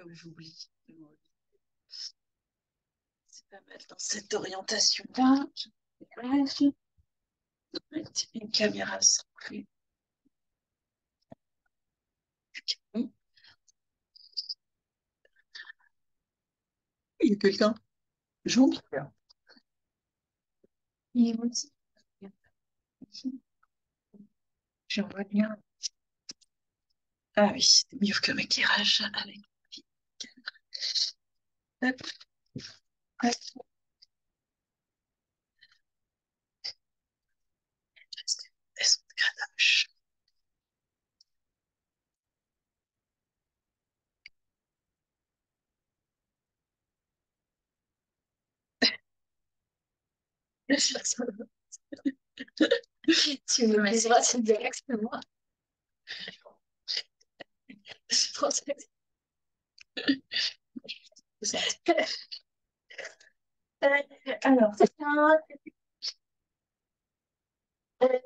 J'oublie. C'est pas mal dans cette orientation-là. Je vais mettre une caméra sans plus. Il y a quelqu'un. Jean-Pierre. Il est aussi. J'en vois bien. Ah oui, c'est mieux que l'éclairage avec. Hop, hop. Elles sont de gradage. Tu me plaisera, c'est direct, c'est moi. Je pense que c'est ça. Alors, c'est un. Avec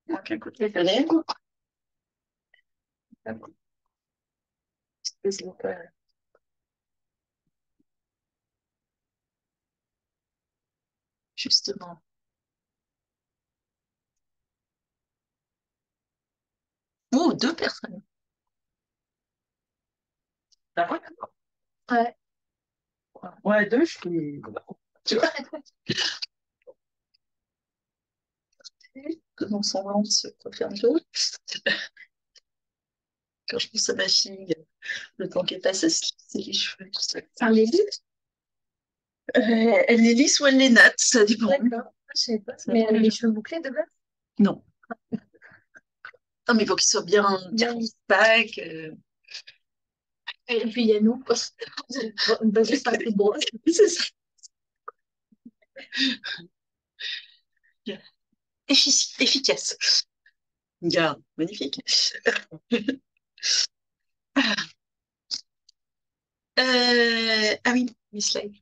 donc, un coup de téléphone. Justement. Oh, deux personnes. D'accord. Ouais. Ouais, deux, je suis. Tu vois, que mon semblant se confirme tout. Quand je pense à ma fille, le temps qu'elle passe à se lisser les cheveux, tout ça. Enfin, les lisses. Elle les lisse ou elle les natte, ça dépend. D'accord, je sais pas. Mais elle a les cheveux bouclés de base? Non. Non, mais il faut qu'ils soient bien pack. Et puis il y a nous. C'est pas plus beau. C'est ça. Efficace. Regarde, magnifique. Ah oui, mes slides.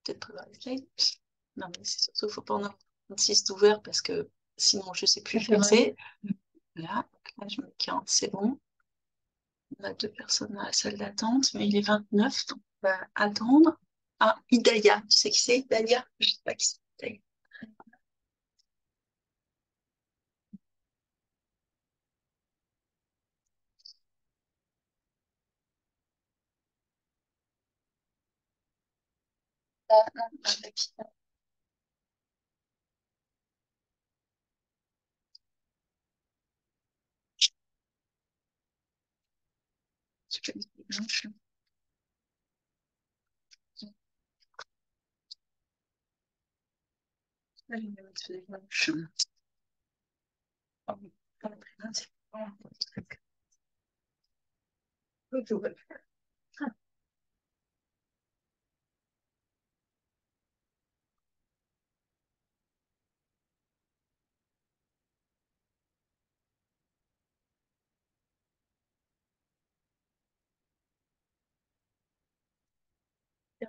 Peut-être prévoir les slides. Non, mais c'est surtout, il ne faut pas en avoir 36 d'ouvert parce que sinon, je ne sais plus faire. C'est. Là, là, je me tiens, c'est bon. On a deux personnes dans la salle d'attente, mais il est 29, donc on va attendre. Ah, Hidaya, tu sais qui c'est Hidaya? Je ne sais pas qui c'est Hidaya. Ah, ah, ah, ok. Je fais des blanches. Là, je vais mettre des blanches. Ah oui, pas la prénom, c'est bon. Ok, ouais.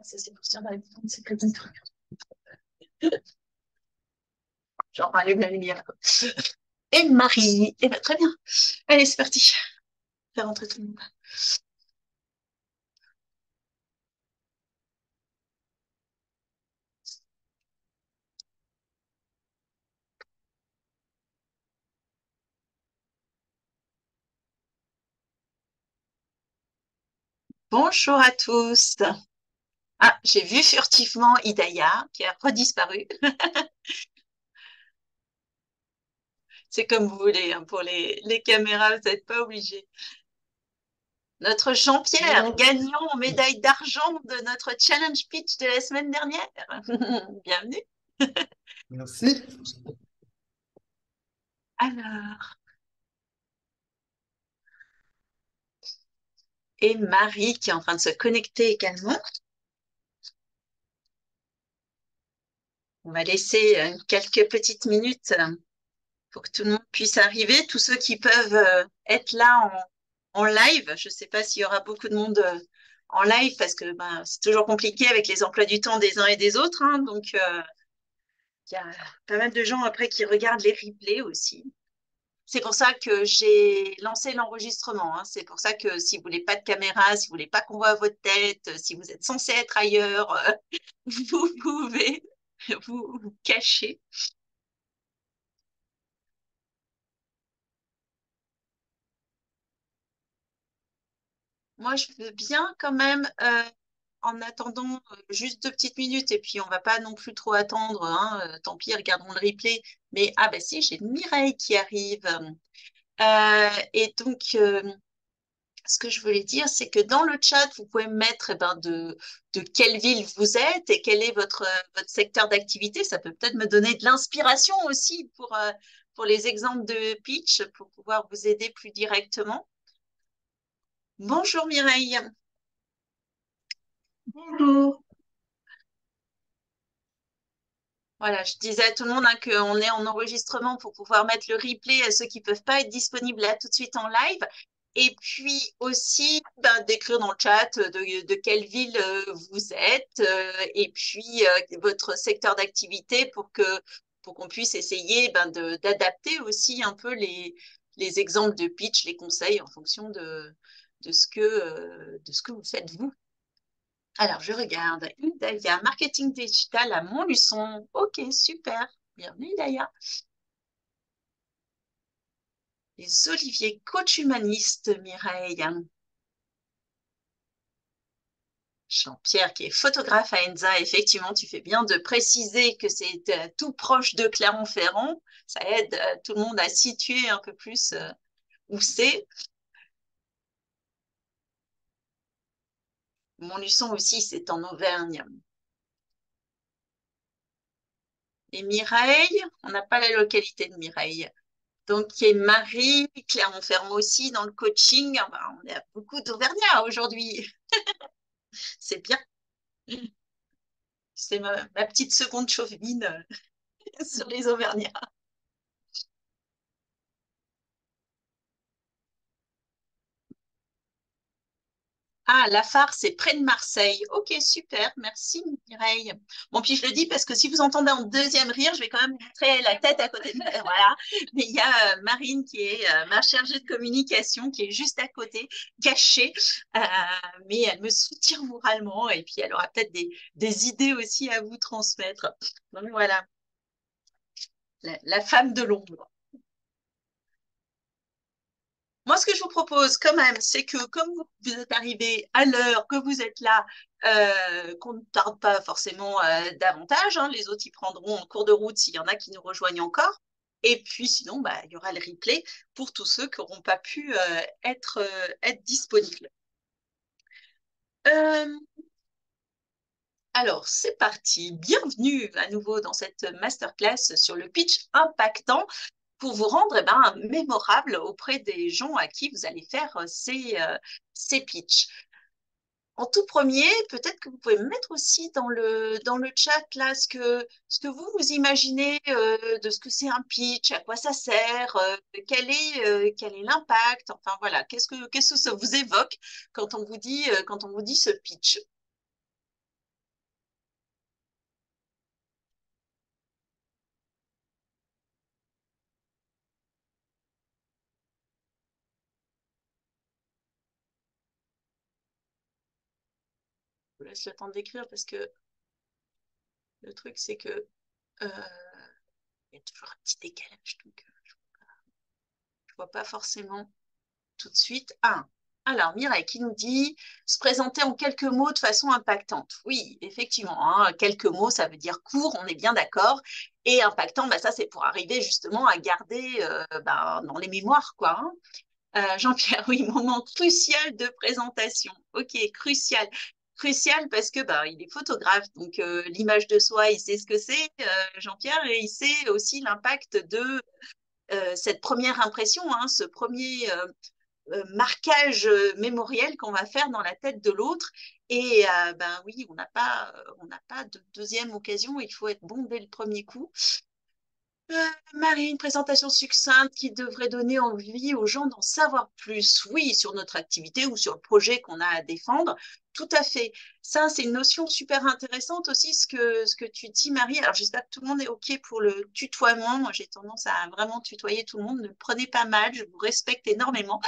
Ça, c'est pour se dire, dans les c'est que des trucs. Genre, allume la lumière, quoi. Et Marie. Eh ben, très bien. Allez, c'est parti. Faire rentrer tout le monde. Bonjour à tous. Ah, j'ai vu furtivement Hidaya qui a redisparu. C'est comme vous voulez, hein, pour les caméras, vous n'êtes pas obligés. Notre Jean-Pierre, gagnant médaille d'argent de notre challenge pitch de la semaine dernière. Bienvenue. Merci. Alors, et Marie qui est en train de se connecter également. On va laisser quelques petites minutes pour que tout le monde puisse arriver. Tous ceux qui peuvent être là en live. Je ne sais pas s'il y aura beaucoup de monde en live parce que ben, c'est toujours compliqué avec les emplois du temps des uns et des autres, hein. Donc, il y a pas mal de gens après qui regardent les replays aussi. C'est pour ça que j'ai lancé l'enregistrement, hein. C'est pour ça que si vous voulez pas de caméra, si vous voulez pas qu'on voit votre tête, si vous êtes censé être ailleurs, vous pouvez vous cacher. Moi, je veux bien quand même, en attendant juste 2 petites minutes, et puis on va pas non plus trop attendre, hein, tant pis, regardons le replay. Mais ah bah si, j'ai Mireille qui arrive. Et donc, ce que je voulais dire, c'est que dans le chat, vous pouvez mettre de quelle ville vous êtes et quel est votre secteur d'activité. Ça peut peut-être me donner de l'inspiration aussi pour les exemples de pitch, pour pouvoir vous aider plus directement. Bonjour Mireille. Bonjour. Voilà, je disais à tout le monde hein, qu'on est en enregistrement pour pouvoir mettre le replay à ceux qui ne peuvent pas être disponibles là tout de suite en live. Et puis aussi d'écrire dans le chat de quelle ville vous êtes et puis votre secteur d'activité pour qu'on puisse essayer d'adapter aussi un peu les exemples de pitch, les conseils en fonction de ce que vous faites vous. Alors, je regarde. Hidaya, marketing digital à Montluçon. Ok, super. Bienvenue, Hidaya. Les Oliviers, coach humaniste, Mireille. Jean-Pierre, qui est photographe à Enza. Effectivement, tu fais bien de préciser que c'est tout proche de Clermont-Ferrand. Ça aide tout le monde à situer un peu plus où c'est. Montluçon aussi, c'est en Auvergne. Et Mireille, on n'a pas la localité de Mireille. Donc, il y a Marie, Clermont-Ferrand aussi dans le coaching. Ah ben, on a beaucoup d'Auvergnats aujourd'hui. C'est bien. C'est ma petite seconde chauvine sur les Auvergnats. Ah, la Phare, c'est près de Marseille. Ok, super. Merci, Mireille. Bon, puis je le dis parce que si vous entendez un deuxième rire, je vais quand même montrer la tête à côté de moi. Voilà. Mais il y a Marine qui est ma chargée de communication qui est juste à côté, cachée. Euh, mais elle me soutient moralement et puis elle aura peut-être des idées aussi à vous transmettre. Donc voilà, la femme de l'ombre. Moi, ce que je vous propose quand même, c'est que comme vous êtes arrivé à l'heure, que vous êtes là, qu'on ne tarde pas forcément davantage, hein, les autres y prendront en cours de route s'il y en a qui nous rejoignent encore. Et puis sinon, il y aura le replay pour tous ceux qui n'auront pas pu être disponibles. Euh, alors, c'est parti. Bienvenue à nouveau dans cette masterclass sur le pitch impactant pour vous rendre mémorable auprès des gens à qui vous allez faire ces pitchs. En tout premier, peut-être que vous pouvez mettre aussi dans le chat là ce que vous imaginez de ce que c'est un pitch, à quoi ça sert, quel est l'impact, enfin voilà, qu'est-ce que ça vous évoque quand on vous dit ce pitch. Je vous laisse le temps d'écrire parce que le truc c'est que il y a toujours un petit décalage, donc je vois pas forcément tout de suite. Ah, alors Mireille qui nous dit se présenter en quelques mots de façon impactante. Oui, effectivement, hein, quelques mots, ça veut dire court, on est bien d'accord. Et impactant, ça c'est pour arriver justement à garder dans les mémoires, quoi. Hein. Jean-Pierre, oui, moment crucial de présentation. Ok, crucial. Crucial parce que il est photographe, donc l'image de soi, il sait ce que c'est, Jean-Pierre, et il sait aussi l'impact de cette première impression, hein, ce premier marquage mémoriel qu'on va faire dans la tête de l'autre. Et oui, on n'a pas de deuxième occasion, il faut être bon dès le premier coup. Marie, une présentation succincte qui devrait donner envie aux gens d'en savoir plus, oui, sur notre activité ou sur le projet qu'on a à défendre. Tout à fait. Ça, c'est une notion super intéressante aussi, ce que tu dis, Marie. Alors, j'espère que tout le monde est OK pour le tutoiement. Moi, j'ai tendance à vraiment tutoyer tout le monde. Ne le prenez pas mal, je vous respecte énormément.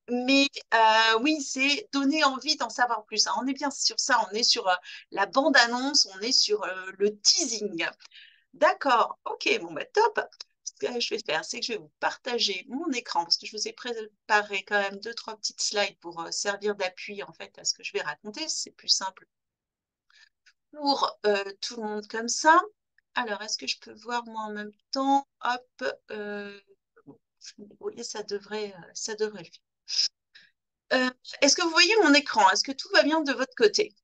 Mais oui, c'est donner envie d'en savoir plus, hein. On est bien sur ça, on est sur la bande-annonce, on est sur le teasing. D'accord, ok, bon bah top. Ce que je vais faire, c'est que je vais vous partager mon écran parce que je vous ai préparé quand même deux, trois petites slides pour servir d'appui en fait à ce que je vais raconter. C'est plus simple pour tout le monde comme ça. Alors, est-ce que je peux voir moi en même temps? Hop, bon, oui, ça devrait le faire. Est-ce que vous voyez mon écran? Est-ce que tout va bien de votre côté?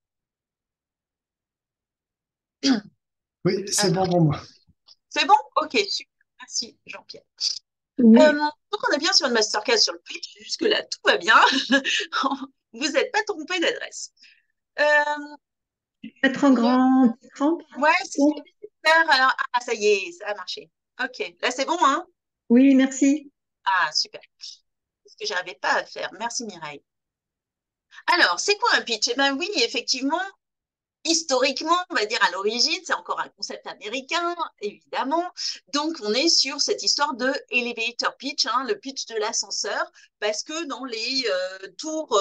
Oui, c'est Alors, bon pour moi. c'est bon? Ok, super. Merci, Jean-Pierre. Oui, Donc, on est bien sur une masterclass sur le Twitch. Jusque-là, tout va bien. Vous n'êtes pas trompé d'adresse. Euh, mettre en le- grand écran. Ouais, c'est ce que Bon, je vais faire. Alors, ah, ça y est, ça a marché. Ok, là, c'est bon, hein? oui, merci. Ah, super. C'est ce que j'arrivais pas à faire. Merci, Mireille. Alors, c'est quoi un pitch? Eh bien, oui, effectivement, historiquement, on va dire à l'origine, c'est encore un concept américain, évidemment. Donc, on est sur cette histoire de elevator pitch, hein, le pitch de l'ascenseur, parce que dans les tours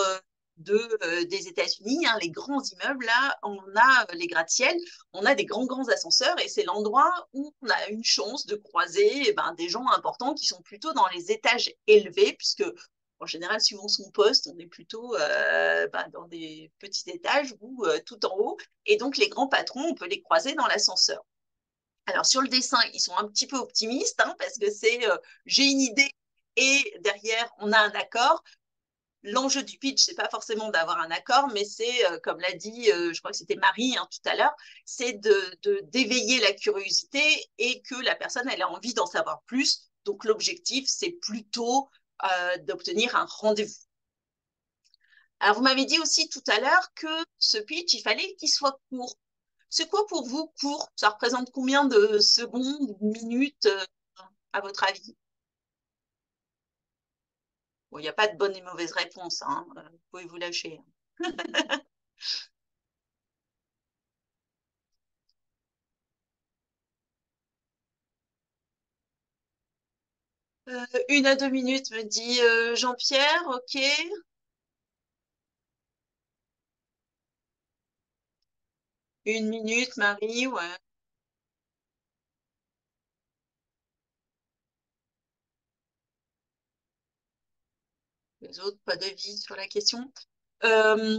des États-Unis, hein, les grands immeubles, là, on a les gratte-ciel, on a des grands ascenseurs, et c'est l'endroit où on a une chance de croiser des gens importants qui sont plutôt dans les étages élevés, puisque en général, suivant son poste, on est plutôt dans des petits étages ou tout en haut. Et donc, les grands patrons, on peut les croiser dans l'ascenseur. Alors, sur le dessin, ils sont un petit peu optimistes hein, parce que c'est j'ai une idée et derrière, on a un accord. L'enjeu du pitch, c'est pas forcément d'avoir un accord, mais c'est, comme l'a dit, je crois que c'était Marie hein, tout à l'heure, c'est d'éveiller la curiosité et que la personne, elle a envie d'en savoir plus. Donc, l'objectif, c'est plutôt d'obtenir un rendez-vous. Alors, vous m'avez dit aussi tout à l'heure que ce pitch, il fallait qu'il soit court. C'est quoi pour vous court? Ça représente combien de secondes, minutes, à votre avis? Bon, il n'y a pas de bonne et mauvaise réponse, hein. Vous pouvez vous lâcher. 1 à 2 minutes, me dit Jean-Pierre, ok. 1 minute, Marie, ouais. Les autres, pas d'avis sur la question. Euh,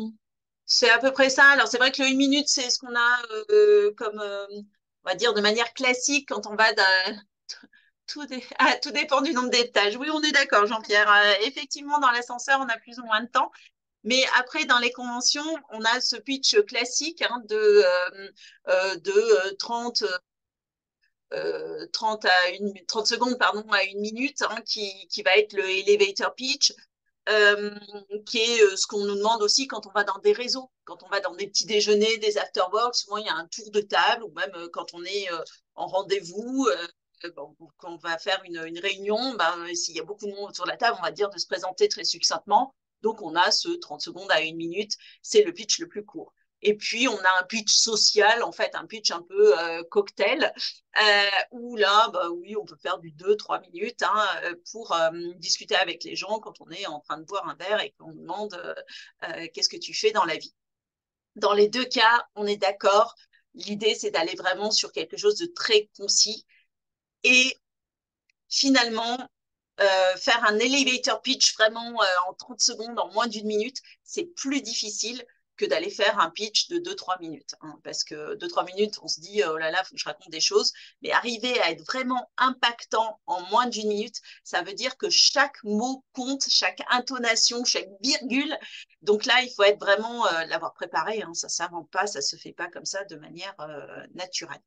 c'est à peu près ça. Alors, c'est vrai que le 1 minute, c'est ce qu'on a comme, on va dire, de manière classique quand on va tout dépend du nombre d'étages. Oui, on est d'accord, Jean-Pierre. Effectivement, dans l'ascenseur, on a plus ou moins de temps. Mais après, dans les conventions, on a ce pitch classique hein, de 30 secondes pardon, à 1 minute, hein, qui va être le elevator pitch, euh, qui est ce qu'on nous demande aussi quand on va dans des réseaux, quand on va dans des petits déjeuners, des afterworks, souvent il y a un tour de table, ou même quand on est en rendez-vous, bon, quand on va faire une réunion, s'il y a beaucoup de monde sur la table, on va dire de se présenter très succinctement. Donc on a ce 30 secondes à 1 minute, c'est le pitch le plus court. Et puis, on a un pitch social, en fait, un pitch un peu cocktail, où là, oui, on peut faire du 2, 3 minutes hein, pour discuter avec les gens quand on est en train de boire un verre et qu'on demande qu'est-ce que tu fais dans la vie. Dans les deux cas, on est d'accord. L'idée, c'est d'aller vraiment sur quelque chose de très concis et finalement, faire un elevator pitch vraiment en 30 secondes, en moins d'1 minute, c'est plus difficile que d'aller faire un pitch de 2, 3 minutes. Hein, parce que 2, 3 minutes, on se dit, oh là là, il faut que je raconte des choses. Mais arriver à être vraiment impactant en moins d'1 minute, ça veut dire que chaque mot compte, chaque intonation, chaque virgule. Donc là, il faut être vraiment l'avoir préparé. Hein, ça ne s'invente pas, ça ne se fait pas comme ça de manière naturelle.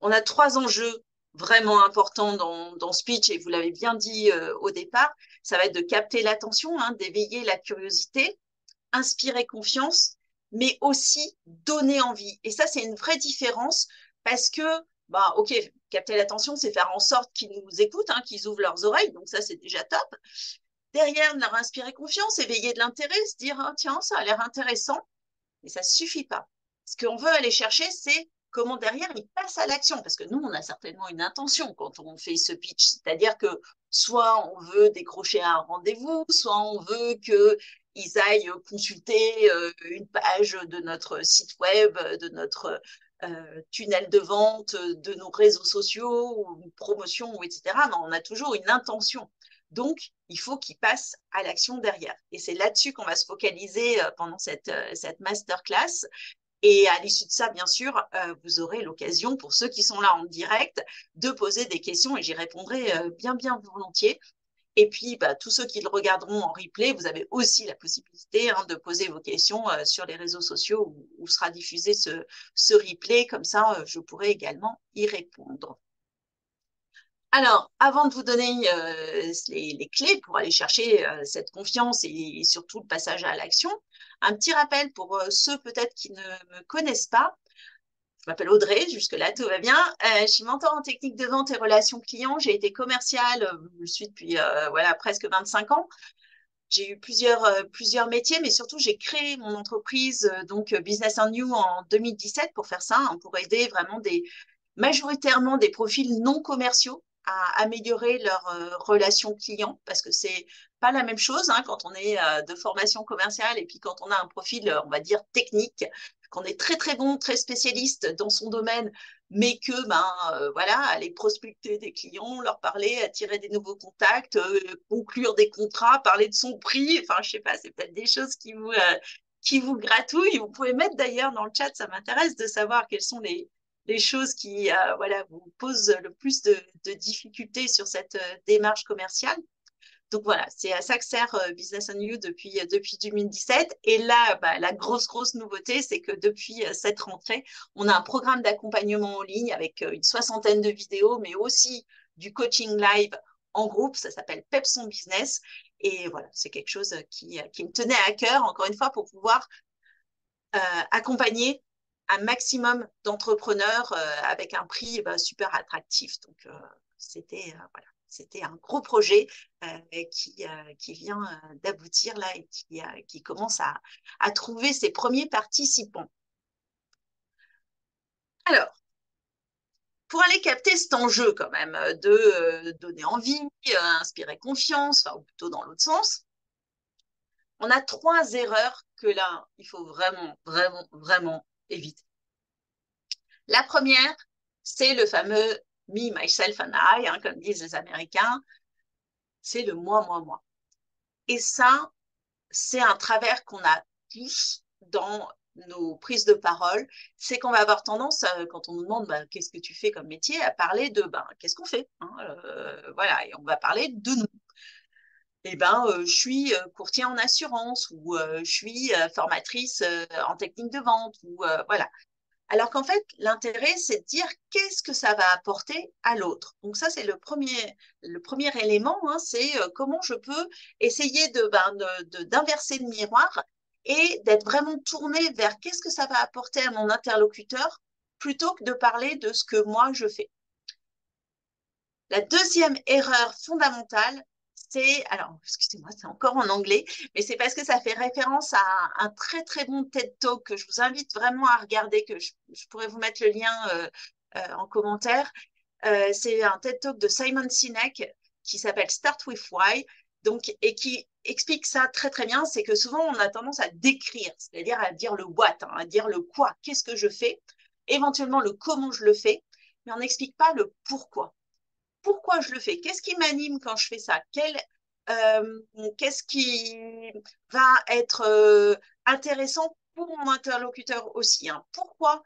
On a 3 enjeux vraiment importants dans ce pitch, et vous l'avez bien dit au départ, ça va être de capter l'attention, hein, d'éveiller la curiosité, inspirer confiance, mais aussi donner envie. Et ça, c'est une vraie différence parce que, bah, ok, capter l'attention, c'est faire en sorte qu'ils nous écoutent, hein, qu'ils ouvrent leurs oreilles, donc ça, c'est déjà top. Derrière, de leur inspirer confiance, éveiller de l'intérêt, se dire, oh, tiens, ça a l'air intéressant, mais ça ne suffit pas. Ce qu'on veut aller chercher, c'est comment derrière ils passent à l'action, parce que nous, on a certainement une intention quand on fait ce pitch, c'est-à-dire que soit on veut décrocher un rendez-vous, soit on veut qu'ils aillent consulter une page de notre site web, de notre tunnel de vente, de nos réseaux sociaux, ou une promotion, etc. Non, on a toujours une intention. Donc, il faut qu'ils passent à l'action derrière. Et c'est là-dessus qu'on va se focaliser pendant cette masterclass. Et à l'issue de ça, bien sûr, vous aurez l'occasion, pour ceux qui sont là en direct, de poser des questions et j'y répondrai bien, bien volontiers. Et puis, bah, tous ceux qui le regarderont en replay, vous avez aussi la possibilité de poser vos questions sur les réseaux sociaux où sera diffusé ce replay. Comme ça, je pourrai également y répondre. Alors, avant de vous donner les clés pour aller chercher cette confiance et surtout le passage à l'action, un petit rappel pour ceux peut-être qui ne me connaissent pas. Je m'appelle Audrey, jusque-là tout va bien. Je suis mentor en technique de vente et relations clients. J'ai été commerciale, je le suis depuis voilà, presque 25 ans. J'ai eu plusieurs métiers, mais surtout j'ai créé mon entreprise, donc Business and You en 2017 pour faire ça, pour aider vraiment majoritairement des profils non commerciaux à améliorer leurs relations clients, parce que c'est pas la même chose quand on est de formation commerciale et puis quand on a un profil, on va dire, technique, qu'on est très très bon, très spécialiste dans son domaine, mais que voilà, aller prospecter des clients, leur parler, attirer des nouveaux contacts, conclure des contrats, parler de son prix, enfin je sais pas, c'est peut-être des choses qui vous gratouillent. Vous pouvez mettre d'ailleurs dans le chat, ça m'intéresse de savoir quelles sont les choses qui voilà, vous posent le plus de difficultés sur cette démarche commerciale. Donc voilà, c'est à ça que sert Business and You depuis 2017. Et là, bah, la grosse nouveauté, c'est que depuis cette rentrée, on a un programme d'accompagnement en ligne avec une soixantaine de vidéos, mais aussi du coaching live en groupe. Ça s'appelle Pep son business. Et voilà, c'est quelque chose qui me tenait à cœur, encore une fois, pour pouvoir accompagner un maximum d'entrepreneurs avec un prix super attractif. Donc, c'était voilà, c'était un gros projet qui vient d'aboutir là et qui commence à trouver ses premiers participants. Alors, pour aller capter cet enjeu quand même de donner envie, inspirer confiance, enfin, ou plutôt dans l'autre sens, on a 3 erreurs que là, il faut vraiment éviter. La première, c'est le fameux me, myself and I, comme disent les Américains. C'est le moi. Et ça, c'est un travers qu'on a tous dans nos prises de parole. C'est qu'on va avoir tendance, quand on nous demande qu'est-ce que tu fais comme métier, à parler de qu'est-ce qu'on fait. Voilà, et on va parler de nous. Je suis courtier en assurance ou je suis formatrice en technique de vente ou voilà. Alors qu'en fait, l'intérêt, c'est de dire qu'est-ce que ça va apporter à l'autre. Donc ça, c'est le premier élément, c'est comment je peux essayer d'inverser le miroir et d'être vraiment tourné vers qu'est-ce que ça va apporter à mon interlocuteur plutôt que de parler de ce que moi je fais. La deuxième erreur fondamentale, alors, excusez-moi, c'est encore en anglais, mais c'est parce que ça fait référence à un très, très bon TED Talk que je vous invite vraiment à regarder, que je pourrais vous mettre le lien en commentaire. C'est un TED Talk de Simon Sinek qui s'appelle Start with Why, donc, et qui explique ça très, très bien. C'est que souvent, on a tendance à décrire, c'est-à-dire à dire le what, à dire le quoi, qu'est-ce que je fais, éventuellement le comment je le fais, mais on n'explique pas le pourquoi. Pourquoi je le fais? Qu'est-ce qui m'anime quand je fais ça? Qu'est-ce qui va être intéressant pour mon interlocuteur aussi? Pourquoi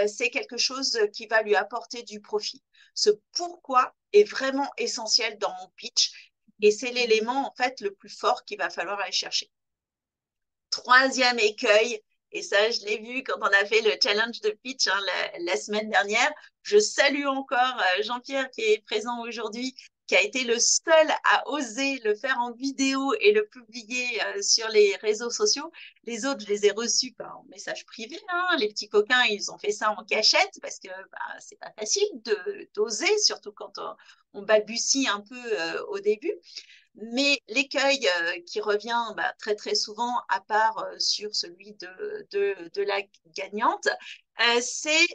c'est quelque chose qui va lui apporter du profit? Ce pourquoi est vraiment essentiel dans mon pitch et c'est l'élément en fait le plus fort qu'il va falloir aller chercher. Troisième écueil, et ça, je l'ai vu quand on a fait le challenge de pitch la semaine dernière. Je salue encore Jean-Pierre qui est présent aujourd'hui, qui a été le seul à oser le faire en vidéo et le publier sur les réseaux sociaux. Les autres, je les ai reçus en message privé. Hein. Les petits coquins, ils ont fait ça en cachette parce que c'est pas facile d'oser, surtout quand on balbutie un peu au début. Mais l'écueil qui revient très très souvent, à part sur celui de la gagnante, c'est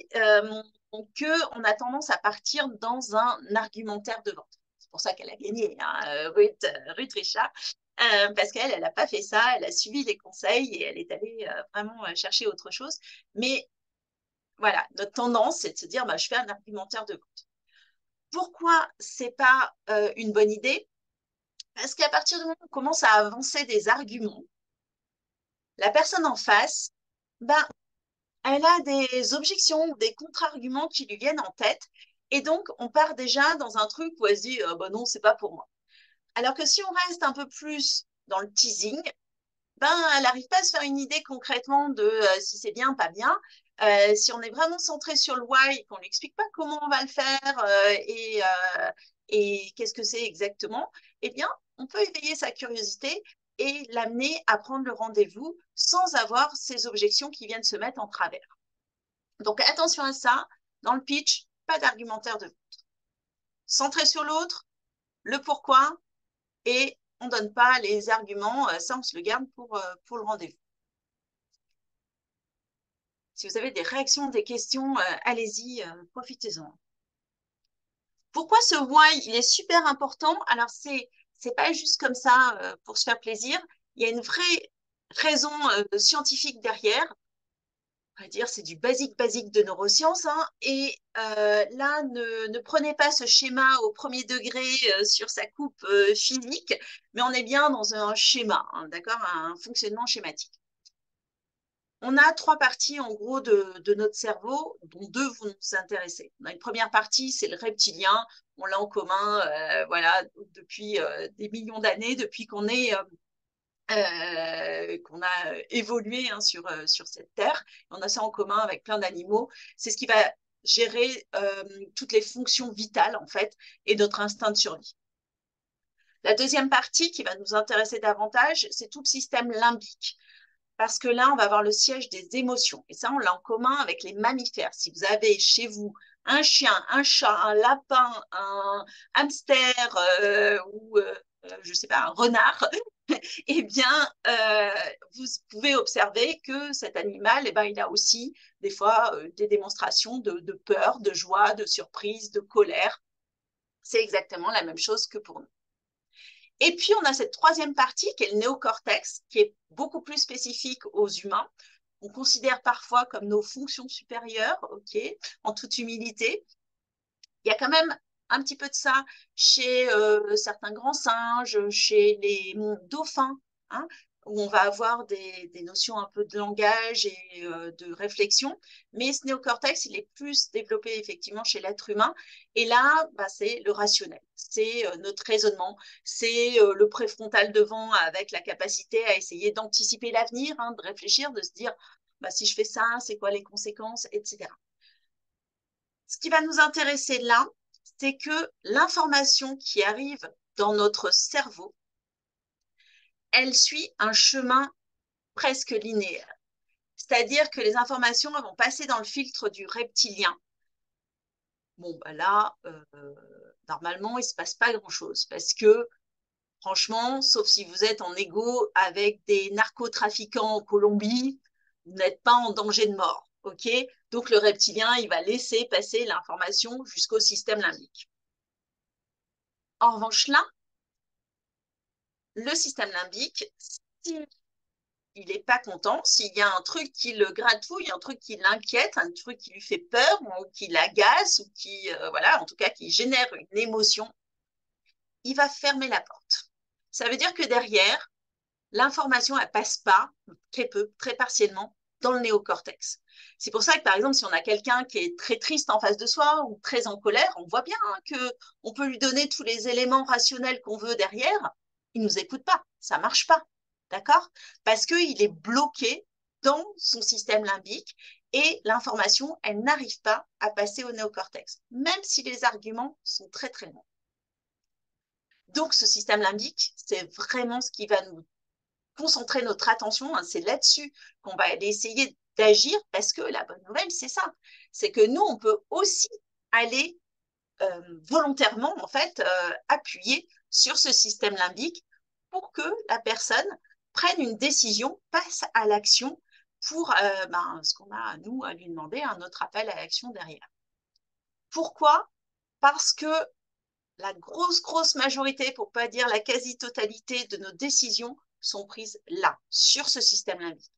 qu'on a tendance à partir dans un argumentaire de vente. C'est pour ça qu'elle a gagné, hein, Ruth Richard, parce qu'elle n'a pas fait ça, elle a suivi les conseils et elle est allée vraiment chercher autre chose. Mais voilà, notre tendance, c'est de se dire, je fais un argumentaire de vente. Pourquoi c'est pas une bonne idée? Parce qu'à partir du moment où on commence à avancer des arguments, la personne en face, elle a des objections ou des contre-arguments qui lui viennent en tête. Et donc, on part déjà dans un truc où elle se dit non, c'est pas pour moi. Alors que si on reste un peu plus dans le teasing, elle n'arrive pas à se faire une idée concrètement de si c'est bien, pas bien. Si on est vraiment centré sur le why et qu'on ne lui explique pas comment on va le faire et qu'est-ce que c'est exactement, eh bien, on peut éveiller sa curiosité et l'amener à prendre le rendez-vous sans avoir ces objections qui viennent se mettre en travers. Donc, attention à ça. Dans le pitch, pas d'argumentaire de vente. Centré sur l'autre, le pourquoi, et on ne donne pas les arguments. Ça, on se le garde pour le rendez-vous. Si vous avez des réactions, des questions, allez-y, profitez-en. Pourquoi ce why, il est super important? Alors, c'est pas juste comme ça pour se faire plaisir. Il y a une vraie raison scientifique derrière. On va dire, c'est du basique de neurosciences. Hein, et là, ne prenez pas ce schéma au premier degré sur sa coupe physique, mais on est bien dans un schéma, hein, d'accord, un fonctionnement schématique. On a 3 parties en gros de notre cerveau, dont 2 vont nous intéresser. On a une première partie, c'est le reptilien. On l'a en commun, voilà, depuis des millions d'années, depuis qu'on a évolué hein, sur cette terre. On a ça en commun avec plein d'animaux. C'est ce qui va gérer toutes les fonctions vitales en fait et notre instinct de survie. La deuxième partie qui va nous intéresser davantage, c'est tout le système limbique. Parce que là, on va avoir le siège des émotions. Et ça, on l'a en commun avec les mammifères. Si vous avez chez vous un chien, un chat, un lapin, un hamster ou, je ne sais pas, un renard, eh bien, vous pouvez observer que cet animal, il a aussi des fois des démonstrations de peur, de joie, de surprise, de colère. C'est exactement la même chose que pour nous. Et puis, on a cette troisième partie qui est le néocortex, qui est beaucoup plus spécifique aux humains. On considère parfois comme nos fonctions supérieures, ok, en toute humilité. Il y a quand même un petit peu de ça chez certains grands singes, chez les dauphins, hein, où on va avoir des notions un peu de langage et de réflexion. Mais ce néocortex, il est plus développé effectivement chez l'être humain. Et là, c'est le rationnel, c'est notre raisonnement, c'est le préfrontal devant avec la capacité à essayer d'anticiper l'avenir, hein, de réfléchir, de se dire, si je fais ça, c'est quoi les conséquences, etc. Ce qui va nous intéresser là, c'est que l'information qui arrive dans notre cerveau, elle suit un chemin presque linéaire. C'est-à-dire que les informations vont passer dans le filtre du reptilien. Bon, là, normalement, il ne se passe pas grand-chose parce que, franchement, sauf si vous êtes en égo avec des narcotrafiquants en Colombie, vous n'êtes pas en danger de mort. Ok, donc le reptilien, il va laisser passer l'information jusqu'au système limbique. En revanche, là, le système limbique, s'il n'est pas content, s'il y a un truc qui le gratouille, un truc qui l'inquiète, un truc qui lui fait peur ou qui l'agace ou qui, voilà, en tout cas, qui génère une émotion, il va fermer la porte. Ça veut dire que derrière, l'information, elle passe pas, très peu, très partiellement, dans le néocortex. C'est pour ça que, par exemple, si on a quelqu'un qui est très triste en face de soi ou très en colère, on voit bien hein, qu'on peut lui donner tous les éléments rationnels qu'on veut derrière, il ne nous écoute pas, ça ne marche pas, d'accord? Parce qu'il est bloqué dans son système limbique et l'information, elle n'arrive pas à passer au néocortex, même si les arguments sont très, très bons. Donc, ce système limbique, c'est vraiment ce qui va nous concentrer notre attention. Hein, c'est là-dessus qu'on va aller essayer d'agir parce que la bonne nouvelle, c'est ça. C'est que nous, on peut aussi aller volontairement, en fait, appuyer sur ce système limbique pour que la personne prenne une décision, passe à l'action pour ce qu'on a, nous, à lui demander, un autre appel à l'action derrière. Pourquoi? Parce que la grosse majorité, pour pas dire la quasi-totalité de nos décisions sont prises là, sur ce système limbique.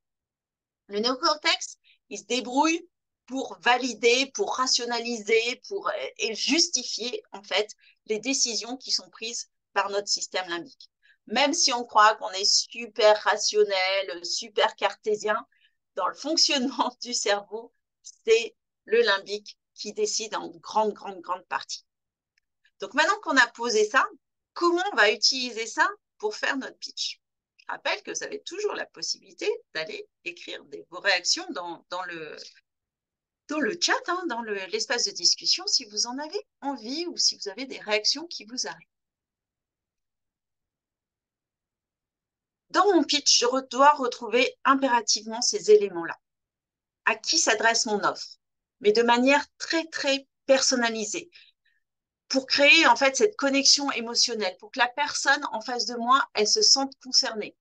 Le néocortex, il se débrouille pour valider, pour rationaliser, et justifier en fait les décisions qui sont prises par notre système limbique. Même si on croit qu'on est super rationnel, super cartésien, dans le fonctionnement du cerveau, c'est le limbique qui décide en grande partie. Donc maintenant qu'on a posé ça, comment on va utiliser ça pour faire notre pitch? Je rappelle que vous avez toujours la possibilité d'aller écrire vos réactions dans le chat, hein, dans l'espace de discussion, si vous en avez envie ou si vous avez des réactions qui vous arrivent. Dans mon pitch, je dois retrouver impérativement ces éléments-là. À qui s'adresse mon offre? Mais de manière très personnalisée, pour créer en fait cette connexion émotionnelle, pour que la personne en face de moi, elle se sente concernée.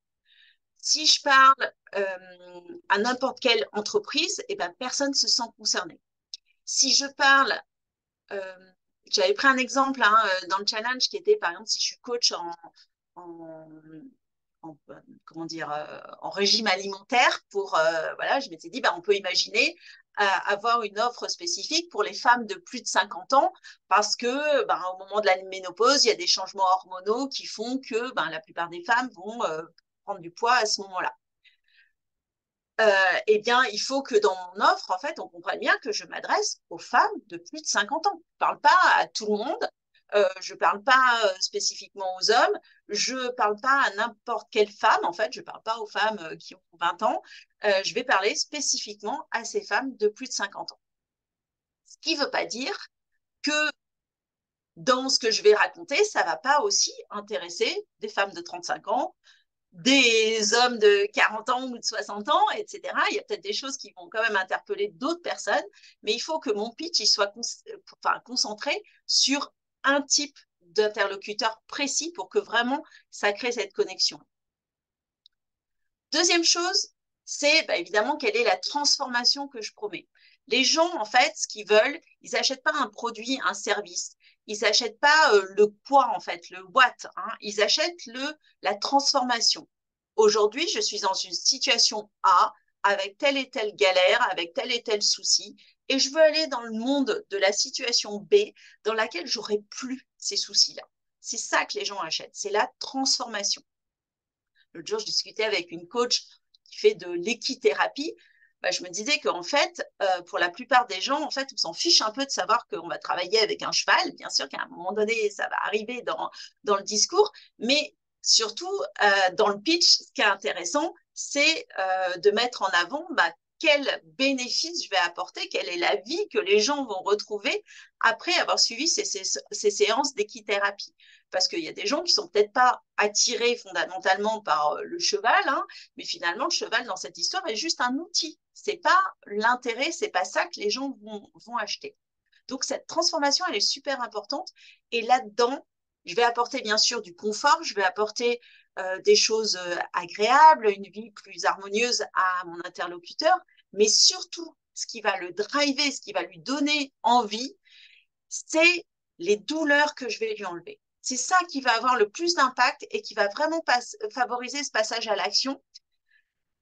Si je parle à n'importe quelle entreprise, eh ben, personne ne se sent concerné. Si je parle, j'avais pris un exemple hein, dans le challenge qui était, par exemple, si je suis coach comment dire, en régime alimentaire, voilà, je m'étais dit, on peut imaginer avoir une offre spécifique pour les femmes de plus de 50 ans parce que au moment de la ménopause, il y a des changements hormonaux qui font que la plupart des femmes vont prendre du poids à ce moment-là. Eh bien, il faut que dans mon offre, en fait, on comprenne bien que je m'adresse aux femmes de plus de 50 ans. Je ne parle pas à tout le monde, je ne parle pas spécifiquement aux hommes, je ne parle pas à n'importe quelle femme, en fait, je ne parle pas aux femmes qui ont 20 ans, je vais parler spécifiquement à ces femmes de plus de 50 ans. Ce qui ne veut pas dire que dans ce que je vais raconter, ça ne va pas aussi intéresser des femmes de 35 ans, des hommes de 40 ans ou de 60 ans, etc. Il y a peut-être des choses qui vont quand même interpeller d'autres personnes, mais il faut que mon pitch il soit concentré sur un type d'interlocuteur précis pour que vraiment ça crée cette connexion. Deuxième chose, c'est évidemment quelle est la transformation que je promets. Les gens, en fait, ce qu'ils veulent, ils n'achètent pas un produit, un service. Ils n'achètent pas le quoi, en fait, le what. Hein. Ils achètent la transformation. Aujourd'hui, je suis dans une situation A, avec telle et telle galère, avec tel et tel souci, et je veux aller dans le monde de la situation B, dans laquelle j'aurai plus ces soucis-là. C'est ça que les gens achètent, c'est la transformation. L'autre jour, je discutais avec une coach qui fait de l'équithérapie. Je me disais qu'en fait, pour la plupart des gens, en fait, on s'en fiche un peu de savoir qu'on va travailler avec un cheval. Bien sûr qu'à un moment donné, ça va arriver dans le discours, mais surtout, dans le pitch, ce qui est intéressant, c'est de mettre en avant quel bénéfice je vais apporter, quelle est la vie que les gens vont retrouver après avoir suivi ces séances d'équithérapie. Parce qu'il y a des gens qui ne sont peut-être pas attirés fondamentalement par le cheval, hein, mais finalement, le cheval dans cette histoire est juste un outil. Ce n'est pas l'intérêt, ce n'est pas ça que les gens vont acheter. Donc, cette transformation, elle est super importante. Et là-dedans, je vais apporter bien sûr du confort, je vais apporter des choses agréables, une vie plus harmonieuse à mon interlocuteur, mais surtout, ce qui va le driver, ce qui va lui donner envie, c'est les douleurs que je vais lui enlever. C'est ça qui va avoir le plus d'impact et qui va vraiment favoriser ce passage à l'action.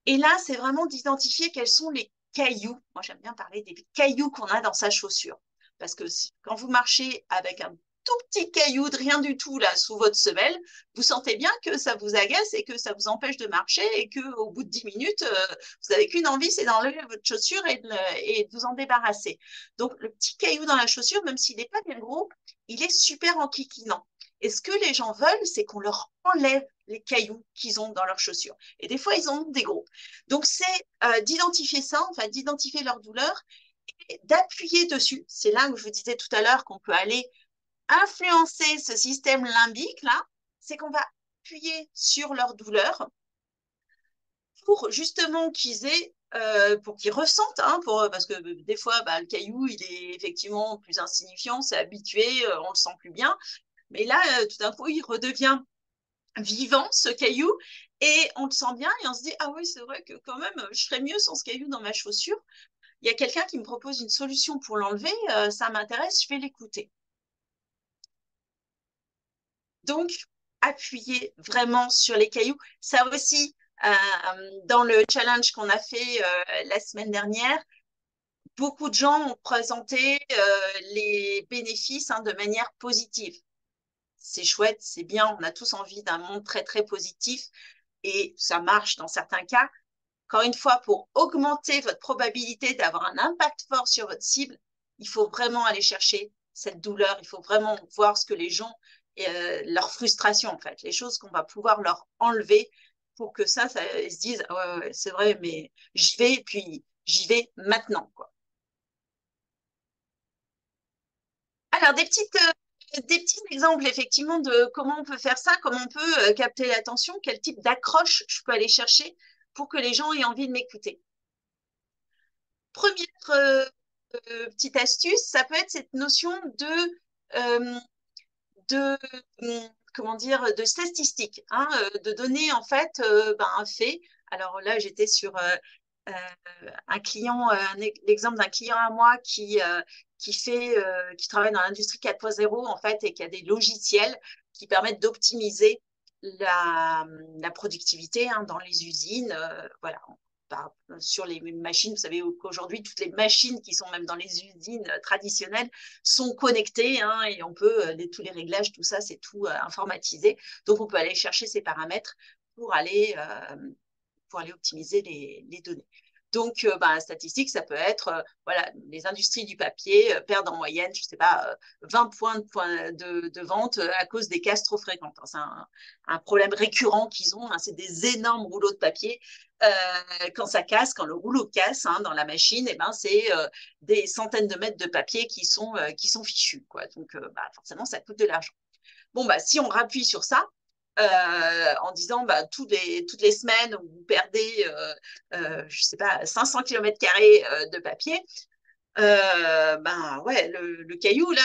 Et là, c'est vraiment d'identifier quels sont les cailloux. Moi, j'aime bien parler des cailloux qu'on a dans sa chaussure. Parce que quand vous marchez avec un tout petit caillou de rien du tout là sous votre semelle, vous sentez bien que ça vous agace et que ça vous empêche de marcher et qu'au bout de 10 minutes, vous n'avez qu'une envie, c'est d'enlever votre chaussure et de vous en débarrasser. Donc, le petit caillou dans la chaussure, même s'il n'est pas bien gros, il est super enquiquinant. Et ce que les gens veulent, c'est qu'on leur enlève les cailloux qu'ils ont dans leurs chaussures. Et des fois, ils en ont des gros. Donc, c'est d'identifier ça, enfin, d'identifier leur douleur et d'appuyer dessus. C'est là où je vous disais tout à l'heure qu'on peut aller influencer ce système limbique là c'est qu'on va appuyer sur leur douleur pour justement qu'ils aient, pour qu'ils ressentent, hein, parce que des fois, le caillou, il est effectivement plus insignifiant, c'est habitué, on le sent plus bien. Mais là, tout d'un coup, il redevient vivant, ce caillou, et on le sent bien, et on se dit, ah oui, c'est vrai que quand même, je serais mieux sans ce caillou dans ma chaussure. Il y a quelqu'un qui me propose une solution pour l'enlever, ça m'intéresse, je vais l'écouter. Donc, appuyer vraiment sur les cailloux. Ça aussi, dans le challenge qu'on a fait la semaine dernière, beaucoup de gens ont présenté les bénéfices de manière positive. C'est chouette, c'est bien, on a tous envie d'un monde très, très positif et ça marche dans certains cas. Encore une fois, pour augmenter votre probabilité d'avoir un impact fort sur votre cible, il faut vraiment aller chercher cette douleur, il faut vraiment voir ce que les gens, leur frustration en fait, les choses qu'on va pouvoir leur enlever pour que ça ils se disent, ah ouais, c'est vrai, mais j'y vais, et puis j'y vais maintenant, quoi. Alors, des petits exemples, effectivement, de comment on peut faire ça, comment on peut capter l'attention, quel type d'accroche je peux aller chercher pour que les gens aient envie de m'écouter. Première petite astuce, ça peut être cette notion euh, de comment dire, de statistique, hein, de donner en fait un fait. Alors là, j'étais sur un client, l'exemple d'un client à moi qui travaille dans l'industrie 4.0 en fait et qui a des logiciels qui permettent d'optimiser la productivité dans les usines. Voilà, sur les machines. Vous savez qu'aujourd'hui, toutes les machines qui sont même dans les usines traditionnelles sont connectées et on peut, tous les réglages, tout ça, c'est tout informatisé. Donc, on peut aller chercher ces paramètres pour aller optimiser les données. Donc, statistique, ça peut être, voilà, les industries du papier perdent en moyenne, je ne sais pas, 20 points de vente à cause des casses trop fréquentes. C'est un problème récurrent qu'ils ont. C'est des énormes rouleaux de papier. Quand ça casse, quand le rouleau casse dans la machine, c'est des centaines de mètres de papier qui sont fichus, quoi. Donc, forcément, ça coûte de l'argent. Bon, si on rappuie sur ça, en disant toutes les semaines vous perdez je sais pas 500 km² de papier, ouais, le caillou là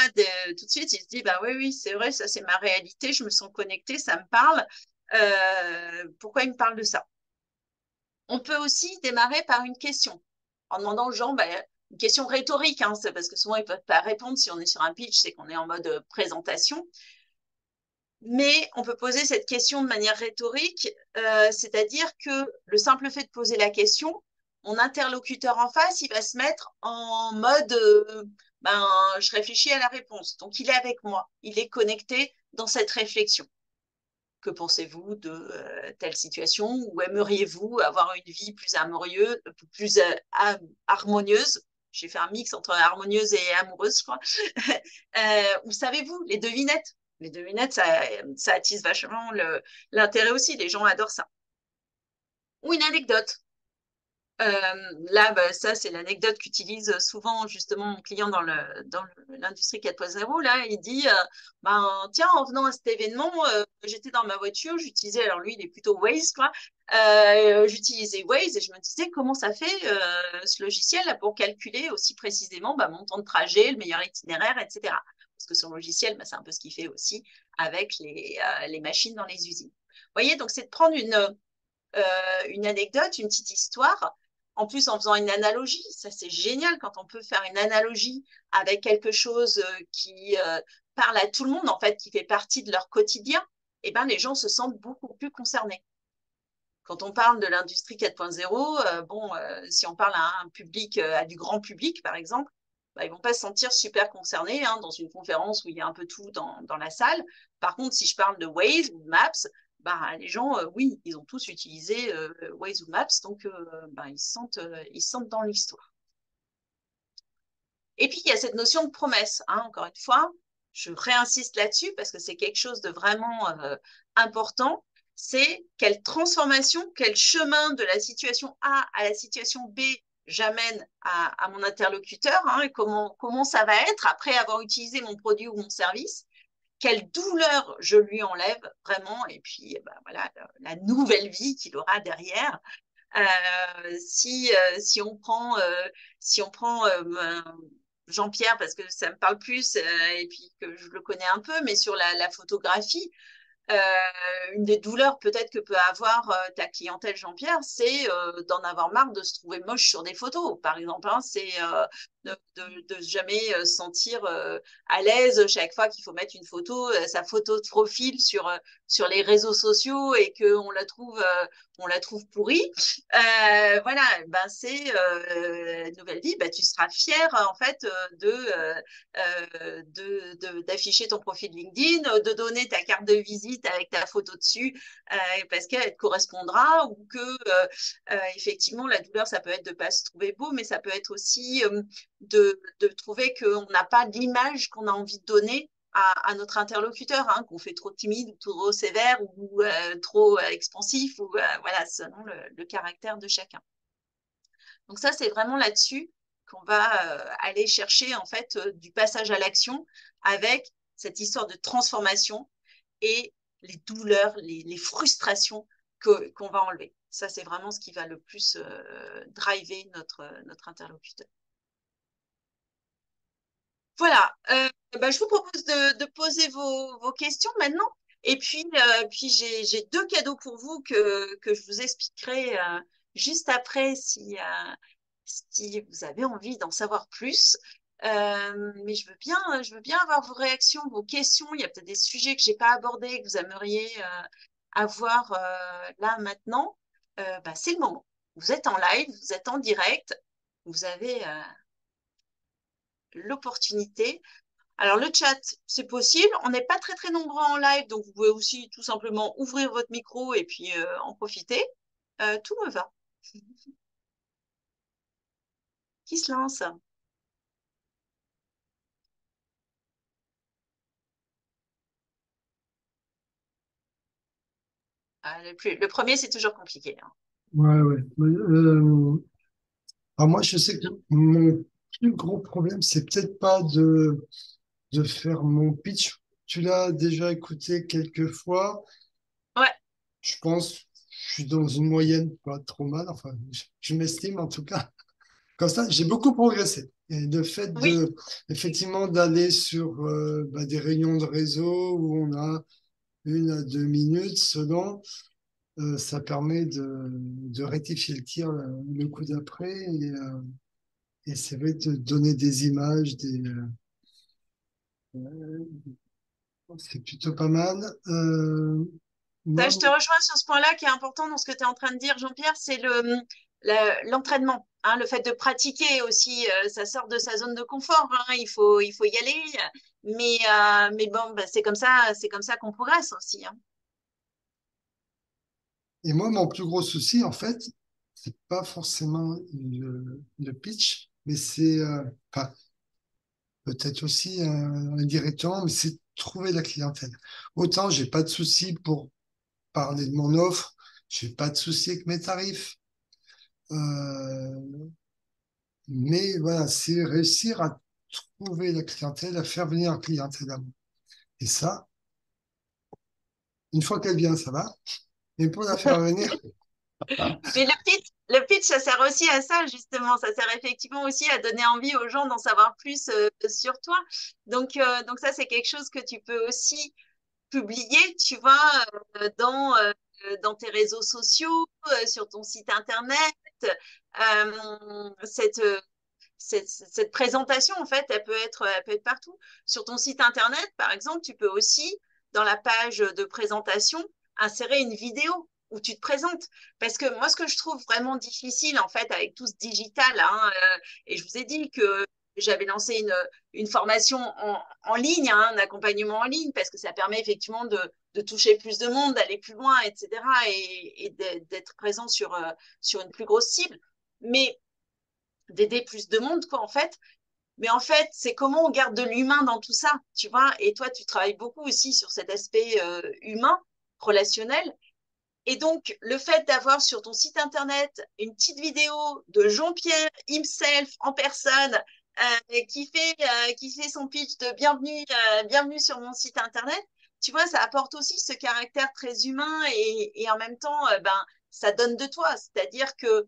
tout de suite il se dit oui c'est vrai, ça c'est ma réalité, je me sens connecté, ça me parle, pourquoi il me parle de ça. On peut aussi démarrer par une question en demandant aux gens une question rhétorique, c'est parce que souvent ils peuvent pas répondre. Si on est sur un pitch, c'est qu'on est en mode présentation. Mais on peut poser cette question de manière rhétorique, c'est-à-dire que le simple fait de poser la question, mon interlocuteur en face, il va se mettre en mode je réfléchis à la réponse. Donc, il est avec moi, il est connecté dans cette réflexion. Que pensez-vous de telle situation? Ou aimeriez-vous avoir une vie plus harmonieuse? J'ai fait un mix entre harmonieuse et amoureuse, je crois. Ou savez-vous, les devinettes? Les devinettes, ça attise vachement l'intérêt aussi. Les gens adorent ça. Ou une anecdote. Là, ça, c'est l'anecdote qu'utilise souvent justement mon client dans l'industrie 4.0. Là, il dit tiens, en venant à cet événement, j'étais dans ma voiture, j'utilisais, alors lui, il est plutôt Waze, quoi. J'utilisais Waze et je me disais comment ça fait ce logiciel là, pour calculer aussi précisément mon temps de trajet, le meilleur itinéraire, etc. Parce que son logiciel, c'est un peu ce qu'il fait aussi avec les machines dans les usines. Vous voyez, donc c'est de prendre une anecdote, une petite histoire. En plus, en faisant une analogie, ça c'est génial quand on peut faire une analogie avec quelque chose qui parle à tout le monde, en fait, qui fait partie de leur quotidien, et les gens se sentent beaucoup plus concernés. Quand on parle de l'industrie 4.0, si on parle à un public, à du grand public, par exemple, ils ne vont pas se sentir super concernés dans une conférence où il y a un peu tout dans la salle. Par contre, si je parle de Waze ou de Maps, les gens, oui, ils ont tous utilisé Waze ou Maps, donc ils se sentent dans l'histoire. Et puis, il y a cette notion de promesse. Encore une fois, je réinsiste là-dessus parce que c'est quelque chose de vraiment important. C'est quelle transformation, quel chemin de la situation A à la situation B j'amène à mon interlocuteur et comment ça va être après avoir utilisé mon produit ou mon service. quelle douleur je lui enlève vraiment, et puis bah, voilà, la nouvelle vie qu'il aura derrière. Si on prend, Jean-Pierre, parce que ça me parle plus, et puis que je le connais un peu, mais sur la photographie, euh, une des douleurs peut-être que peut avoir ta clientèle, Jean-Pierre, c'est d'en avoir marre de se trouver moche sur des photos, par exemple. Hein, c'est de jamais se sentir à l'aise chaque fois qu'il faut mettre une photo, sa photo de profil sur les réseaux sociaux et qu'on on la trouve pourrie. Voilà, ben c'est nouvelle vie, ben tu seras fier en fait d'afficher ton profil LinkedIn, de donner ta carte de visite avec ta photo dessus, parce qu'elle te correspondra, ou que effectivement la douleur, ça peut être de ne pas se trouver beau, mais ça peut être aussi de trouver qu'on n'a pas l'image qu'on a envie de donner à notre interlocuteur, hein, qu'on fait trop timide ou trop sévère ou trop expansif, ou voilà, selon le caractère de chacun. Donc ça, c'est vraiment là-dessus qu'on va aller chercher en fait du passage à l'action avec cette histoire de transformation et les douleurs, les frustrations qu'on va enlever. Ça, c'est vraiment ce qui va le plus driver notre interlocuteur. Voilà, bah, je vous propose de poser vos questions maintenant. Et puis j'ai deux cadeaux pour vous que je vous expliquerai juste après si vous avez envie d'en savoir plus. Mais je veux bien avoir vos réactions, vos questions. Il y a peut-être des sujets que je n'ai pas abordés, que vous aimeriez avoir là maintenant. Bah, c'est le moment. Vous êtes en live, vous êtes en direct, vous avez l'opportunité. Alors, le chat, c'est possible. On n'est pas très, très nombreux en live, donc vous pouvez aussi tout simplement ouvrir votre micro et puis en profiter. Tout me va. Qui se lance? Le premier, c'est toujours compliqué. Hein. Ouais, ouais. Alors moi, je sais que mon plus gros problème, c'est peut-être pas de faire mon pitch. Tu l'as déjà écouté quelques fois. Ouais, Je pense, je suis dans une moyenne pas trop mal. Enfin, je m'estime en tout cas. Comme ça, j'ai beaucoup progressé. Et le fait oui. effectivement, d'aller sur des réunions de réseau où on a 1 à 2 minutes selon, ça permet de rectifier le tir le coup d'après et c'est vrai de donner des images, euh, c'est plutôt pas mal. Ça, Moi, je te rejoins sur ce point-là qui est important dans ce que tu es en train de dire, Jean-Pierre, c'est l'entraînement. Hein, le fait de pratiquer aussi, ça sort de sa zone de confort. Hein, il faut y aller. Mais bon, bah, c'est comme ça qu'on progresse aussi. Hein. et moi, mon plus gros souci, en fait, c'est pas forcément le pitch, mais c'est, enfin, peut-être aussi indirectement, mais c'est trouver la clientèle. Autant j'ai pas de souci pour parler de mon offre, j'ai pas de souci avec mes tarifs. Euh, mais voilà, c'est réussir à trouver la clientèle, à faire venir la clientèle à moi. Et ça, une fois qu'elle vient, ça va. Mais pour la faire venir, Mais le pitch, ça sert aussi à ça, justement. Ça sert effectivement aussi à donner envie aux gens d'en savoir plus sur toi. Donc ça, c'est quelque chose que tu peux aussi publier, tu vois, dans tes réseaux sociaux, sur ton site internet. Euh, cette, euh, cette présentation, en fait, elle peut être partout. Sur ton site internet, par exemple, tu peux aussi, dans la page de présentation, insérer une vidéo où tu te présentes. Parce que moi, ce que je trouve vraiment difficile, en fait, avec tout ce digital, hein, et je vous ai dit que j'avais lancé une formation en ligne, hein, un accompagnement en ligne, parce que ça permet effectivement de toucher plus de monde, d'aller plus loin, etc., et d'être présent sur une plus grosse cible. Mais d'aider plus de monde, quoi, en fait. Mais en fait, c'est comment on garde de l'humain dans tout ça, tu vois. Et toi, tu travailles beaucoup aussi sur cet aspect humain, relationnel. Et donc, le fait d'avoir sur ton site internet une petite vidéo de Jean-Pierre himself en personne qui fait son pitch de bienvenue sur mon site internet, tu vois, ça apporte aussi ce caractère très humain et en même temps, ben, ça donne de toi. C'est-à-dire que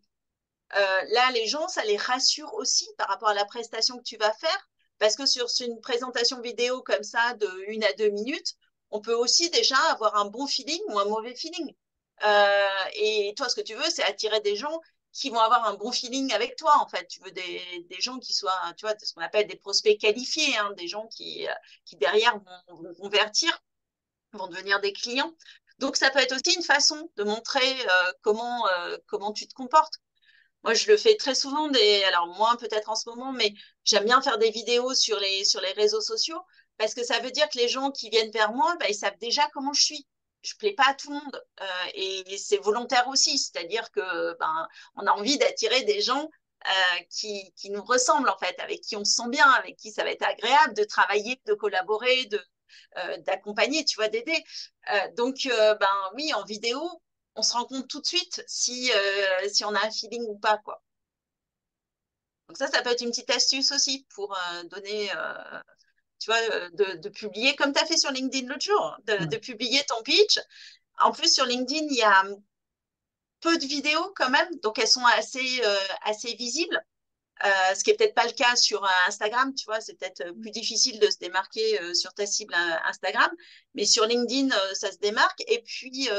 là, les gens, ça les rassure aussi par rapport à la prestation que tu vas faire. Parce que sur une présentation vidéo comme ça, de 1 à 2 minutes, on peut aussi déjà avoir un bon feeling ou un mauvais feeling. Et toi, ce que tu veux, c'est attirer des gens qui vont avoir un bon feeling avec toi, en fait. Tu veux des gens qui soient, tu vois, ce qu'on appelle des prospects qualifiés, hein, des gens qui derrière vont convertir, vont devenir des clients. Donc, ça peut être aussi une façon de montrer comment tu te comportes. Moi, je le fais très souvent, alors moins peut-être en ce moment, mais j'aime bien faire des vidéos sur les réseaux sociaux parce que ça veut dire que les gens qui viennent vers moi, bah, ils savent déjà comment je suis. Je plais pas à tout le monde et c'est volontaire aussi, c'est-à-dire que ben, on a envie d'attirer des gens qui nous ressemblent en fait, avec qui on se sent bien, avec qui ça va être agréable de travailler, de collaborer, d'accompagner, tu vois, d'aider. Ben oui, en vidéo, on se rend compte tout de suite si on a un feeling ou pas, quoi. Donc ça peut être une petite astuce aussi pour donner, tu vois, de publier, comme tu as fait sur LinkedIn l'autre jour, de publier ton pitch. En plus, sur LinkedIn, il y a peu de vidéos quand même, donc elles sont assez visibles. Ce qui est peut-être pas le cas sur Instagram, tu vois, c'est peut-être plus difficile de se démarquer sur ta cible Instagram, mais sur LinkedIn, ça se démarque. Et puis,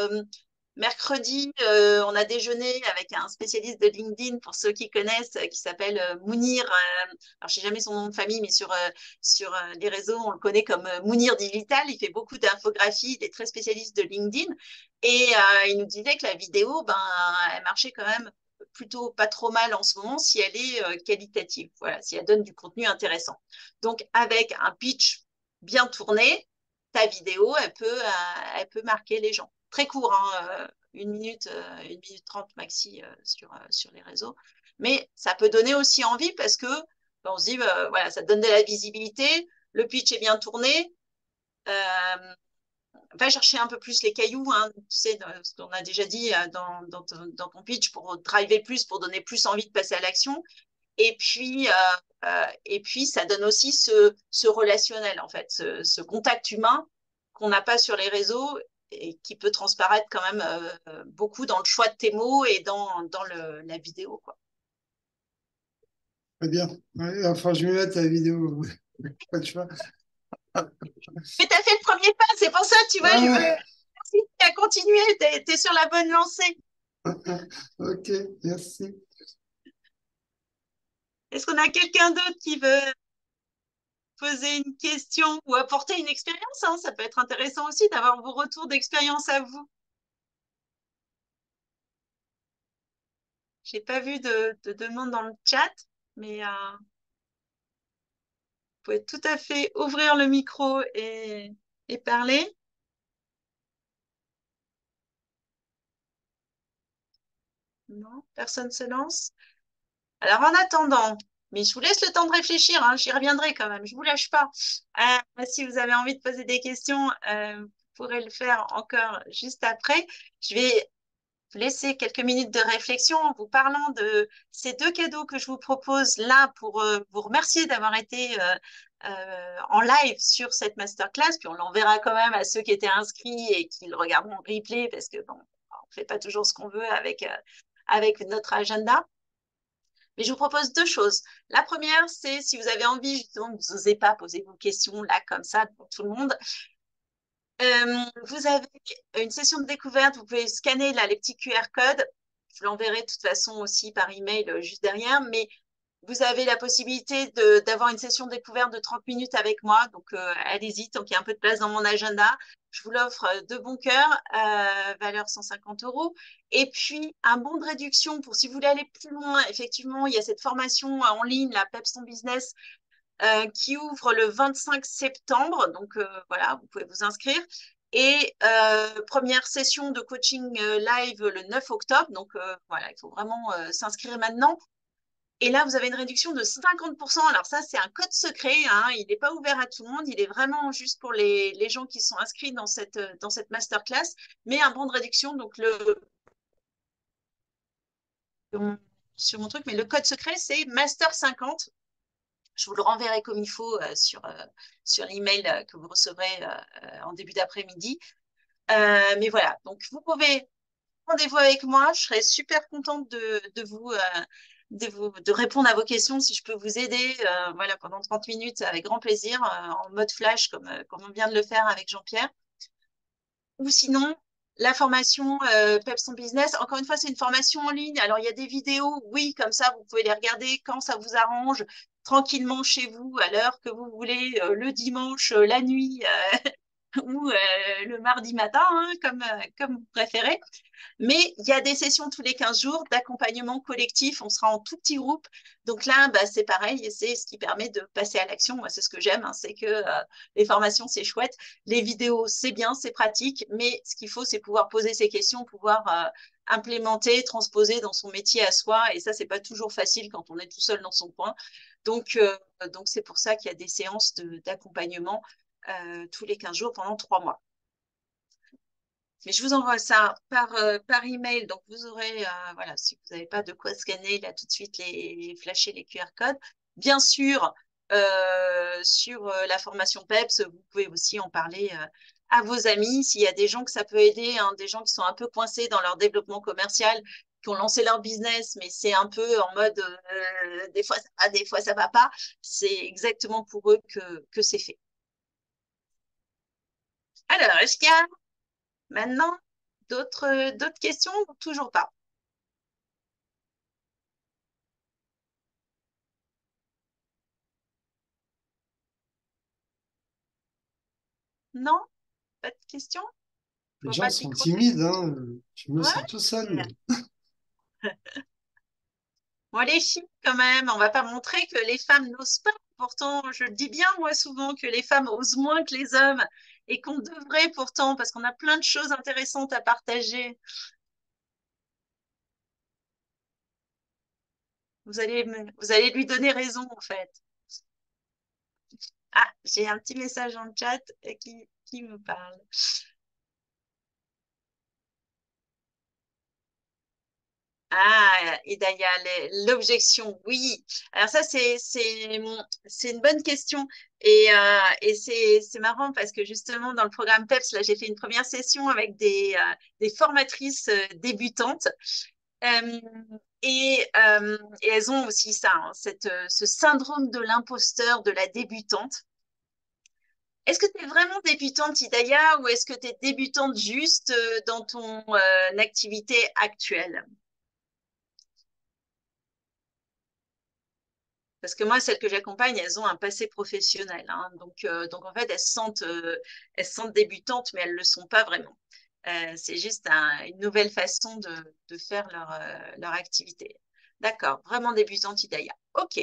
mercredi, on a déjeuné avec un spécialiste de LinkedIn, pour ceux qui connaissent, qui s'appelle Mounir. Alors, je sais jamais son nom de famille, mais sur les réseaux, on le connaît comme Mounir Digital. Il fait beaucoup d'infographies, il est très spécialiste de LinkedIn. Et il nous disait que la vidéo, ben, elle marchait quand même plutôt pas trop mal en ce moment si elle est qualitative, voilà, si elle donne du contenu intéressant. Donc, avec un pitch bien tourné, ta vidéo, elle peut marquer les gens. Très court, hein, 1 minute 30 maxi sur les réseaux. Mais ça peut donner aussi envie parce que on se dit, voilà, ça donne de la visibilité, le pitch est bien tourné. Va chercher un peu plus les cailloux, hein, tu sais, ce qu'on a déjà dit dans ton pitch pour driver plus, pour donner plus envie de passer à l'action. Et puis, ça donne aussi ce relationnel, en fait, ce contact humain qu'on n'a pas sur les réseaux et qui peut transparaître quand même beaucoup dans le choix de tes mots et dans la vidéo, quoi. Très bien. Ouais, enfin, je vais mettre la vidéo. Tu vois. Mais tu as fait le premier pas, c'est pour ça, tu vois, je veux Ah, merci à continuer, tu es sur la bonne lancée. ok, merci. Est-ce qu'on a quelqu'un d'autre qui veut poser une question ou apporter une expérience, hein? Ça peut être intéressant aussi d'avoir vos retours d'expérience à vous. J'ai pas vu de demande dans le chat, mais vous pouvez tout à fait ouvrir le micro et parler. Non, personne se lance. Alors en attendant, mais je vous laisse le temps de réfléchir, hein, j'y reviendrai quand même, je vous lâche pas. Si vous avez envie de poser des questions, vous pourrez le faire encore juste après. Je vais vous laisser quelques minutes de réflexion en vous parlant de ces 2 cadeaux que je vous propose là pour vous remercier d'avoir été en live sur cette masterclass. Puis on l'enverra quand même à ceux qui étaient inscrits et qui le regarderont en replay parce que bon, on ne fait pas toujours ce qu'on veut avec notre agenda. Mais je vous propose 2 choses. La première, c'est si vous avez envie, justement, vous n'osez pas poser vos questions là comme ça pour tout le monde. Vous avez une session de découverte, vous pouvez scanner là les petits QR codes. Je l'enverrai de toute façon aussi par email juste derrière, mais vous avez la possibilité d'avoir une session de découverte de 30 minutes avec moi. Donc, allez-y, tant qu'il y a un peu de place dans mon agenda. Je vous l'offre de bon cœur, valeur 150 euros. Et puis, un bon de réduction pour si vous voulez aller plus loin. Effectivement, il y a cette formation en ligne, la PEPS ton business, qui ouvre le 25 septembre. Donc, voilà, vous pouvez vous inscrire. Et première session de coaching live le 9 octobre. Donc, voilà, il faut vraiment s'inscrire maintenant. Et là, vous avez une réduction de 50%. Alors ça, c'est un code secret, hein. Il n'est pas ouvert à tout le monde. Il est vraiment juste pour les gens qui sont inscrits dans cette masterclass. Mais un bon de réduction, donc sur mon truc, mais le code secret, c'est Master 50. Je vous le renverrai comme il faut sur l'email que vous recevrez en début d'après-midi. Mais voilà, donc vous pouvez rendez-vous avec moi. Je serai super contente de répondre à vos questions si je peux vous aider voilà, pendant 30 minutes avec grand plaisir en mode flash comme on vient de le faire avec Jean-Pierre. Ou sinon, la formation PEPS ton business, encore une fois, c'est une formation en ligne. Alors, il y a des vidéos, oui, comme ça, vous pouvez les regarder quand ça vous arrange, tranquillement chez vous, à l'heure que vous voulez, le dimanche, la nuit ou le mardi matin, hein, comme vous préférez. Mais il y a des sessions tous les 15 jours d'accompagnement collectif. On sera en tout petit groupe. Donc là, bah, c'est pareil. C'est ce qui permet de passer à l'action. Moi, c'est ce que j'aime. Hein, c'est que les formations, c'est chouette. Les vidéos, c'est bien, c'est pratique. Mais ce qu'il faut, c'est pouvoir poser ses questions, pouvoir implémenter, transposer dans son métier à soi. Et ça, c'est pas toujours facile quand on est tout seul dans son coin. Donc c'est pour ça qu'il y a des séances d'accompagnement tous les 15 jours pendant 3 mois. Mais je vous envoie ça par email. Donc, vous aurez, voilà, si vous n'avez pas de quoi scanner, là, tout de suite, flasher les QR codes. Bien sûr, sur la formation PEPS, vous pouvez aussi en parler à vos amis. S'il y a des gens que ça peut aider, hein, des gens qui sont un peu coincés dans leur développement commercial, qui ont lancé leur business, mais c'est un peu en mode des fois ça va, des fois ça va pas. C'est exactement pour eux que c'est fait. Alors, est-ce qu'il y a maintenant d'autres questions ou toujours pas? Non? Pas de questions? Je Les vois gens pas de sont micro. timides, hein. Je me Ouais. sens tout seul. Bon, les filles, quand même, on va pas montrer que les femmes n'osent pas. Pourtant, je le dis bien, moi, souvent, que les femmes osent moins que les hommes et qu'on devrait pourtant, parce qu'on a plein de choses intéressantes à partager. Vous allez lui donner raison, en fait. Ah, j'ai un petit message en chat qui me parle. Ah, Hidaya, l'objection, oui. Alors ça, c'est une bonne question. Et c'est marrant parce que justement, dans le programme PEPS, là, j'ai fait une première session avec des formatrices débutantes. Euh, et elles ont aussi ça, hein, ce syndrome de l'imposteur, de la débutante. Est-ce que tu es vraiment débutante, Hidaya, ou est-ce que tu es débutante juste dans ton activité actuelle? Parce que moi, celles que j'accompagne, elles ont un passé professionnel. Hein. Donc, en fait, elles se sentent débutantes, mais elles ne le sont pas vraiment. C'est juste une nouvelle façon de faire leur activité. D'accord, vraiment débutante, Hidaya. OK.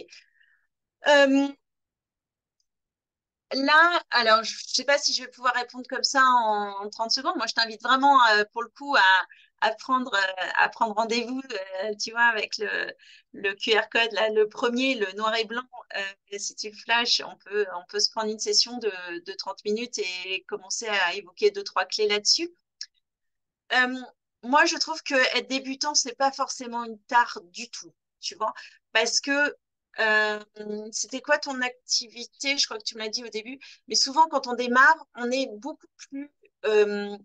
Là, alors, je ne sais pas si je vais pouvoir répondre comme ça en 30 secondes. Moi, je t'invite vraiment, pour le coup, à prendre rendez-vous, tu vois, avec le QR code, là, le premier, le noir et blanc. Si tu le flashes, on peut se prendre une session de 30 minutes et commencer à évoquer deux, trois clés là-dessus. Euh, Moi, je trouve que être débutant, c'est pas forcément une tare du tout, tu vois, parce que euh, c'était quoi ton activité? Je crois que tu me l'as dit au début, mais souvent quand on démarre, on est euh,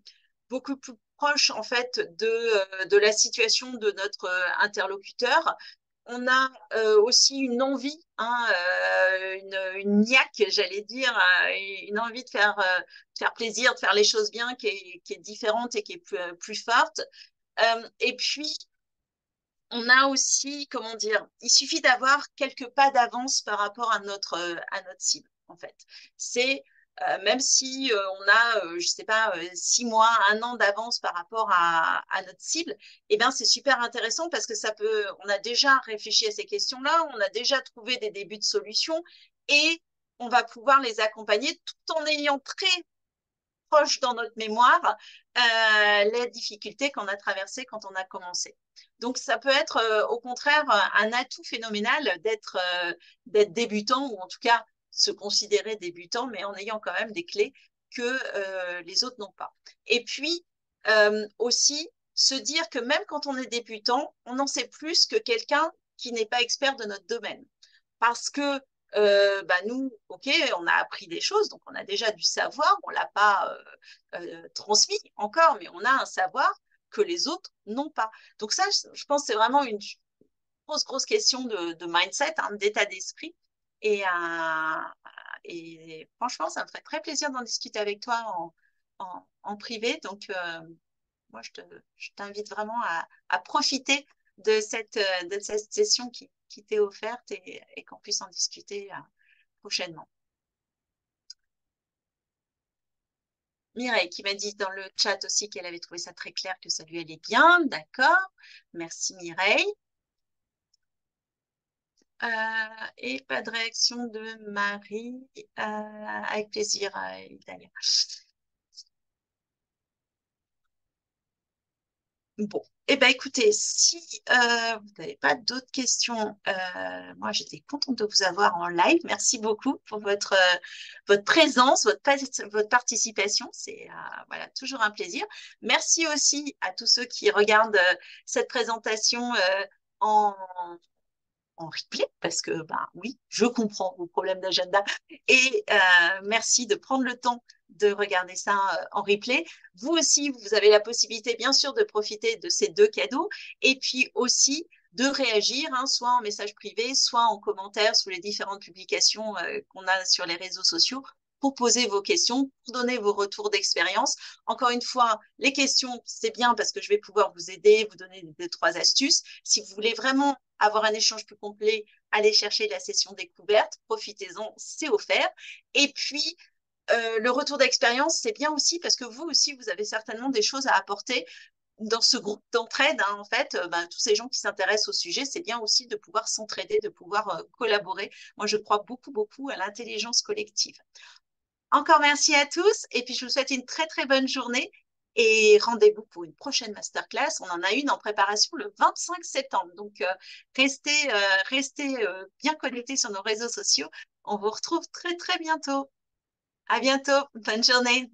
beaucoup plus proche en fait de la situation de notre interlocuteur. On a aussi une envie, hein, une niaque, j'allais dire, une envie de faire plaisir, de faire les choses bien, qui est différente et qui est plus forte. Et puis, on a aussi, comment dire, il suffit d'avoir quelques pas d'avance par rapport à notre cible, en fait. C'est même si on a, je sais pas, 6 mois, un an d'avance par rapport à notre cible, eh bien, c'est super intéressant parce que on a déjà réfléchi à ces questions-là, on a déjà trouvé des débuts de solutions et on va pouvoir les accompagner tout en ayant très proche dans notre mémoire les difficultés qu'on a traversées quand on a commencé. Donc, ça peut être au contraire un atout phénoménal d'être débutant ou en tout cas se considérer débutant, mais en ayant quand même des clés que les autres n'ont pas. Et puis, aussi, se dire que même quand on est débutant, on en sait plus que quelqu'un qui n'est pas expert de notre domaine. Parce que nous, ok, on a appris des choses, donc on a déjà du savoir, on l'a pas transmis encore, mais on a un savoir que les autres n'ont pas. Donc ça, je pense que c'est vraiment une grosse question de mindset, hein, d'état d'esprit. Et, et franchement, ça me ferait très plaisir d'en discuter avec toi en privé. Donc, moi, je t'invite vraiment à profiter de cette session qui t'est offerte et qu'on puisse en discuter prochainement. Mireille qui m'a dit dans le chat aussi qu'elle avait trouvé ça très clair, que ça lui allait bien. D'accord. Merci Mireille. Et pas de réaction de Marie. Avec plaisir, Idalia. Bon, eh ben écoutez, si vous n'avez pas d'autres questions, moi j'étais contente de vous avoir en live. Merci beaucoup pour votre présence, votre participation. C'est voilà, toujours un plaisir. Merci aussi à tous ceux qui regardent cette présentation en, en replay, parce que ben oui, je comprends vos problèmes d'agenda. Et merci de prendre le temps de regarder ça en replay. Vous aussi, vous avez la possibilité, bien sûr, de profiter de ces 2 cadeaux et puis aussi de réagir, hein, soit en message privé, soit en commentaire sous les différentes publications qu'on a sur les réseaux sociaux pour poser vos questions, pour donner vos retours d'expérience. Encore une fois, les questions, c'est bien parce que je vais pouvoir vous aider, vous donner 2-3 astuces. Si vous voulez vraiment avoir un échange plus complet, allez chercher la session découverte, profitez-en, c'est offert. Et puis, le retour d'expérience, c'est bien aussi parce que vous aussi, vous avez certainement des choses à apporter dans ce groupe d'entraide. Hein, en fait, tous ces gens qui s'intéressent au sujet, c'est bien aussi de pouvoir s'entraider, de pouvoir collaborer. Moi, je crois beaucoup à l'intelligence collective. Encore merci à tous et puis je vous souhaite une très bonne journée et rendez-vous pour une prochaine masterclass. On en a une en préparation le 25 septembre. Donc, restez bien connectés sur nos réseaux sociaux. On vous retrouve très bientôt. À bientôt. Bonne journée.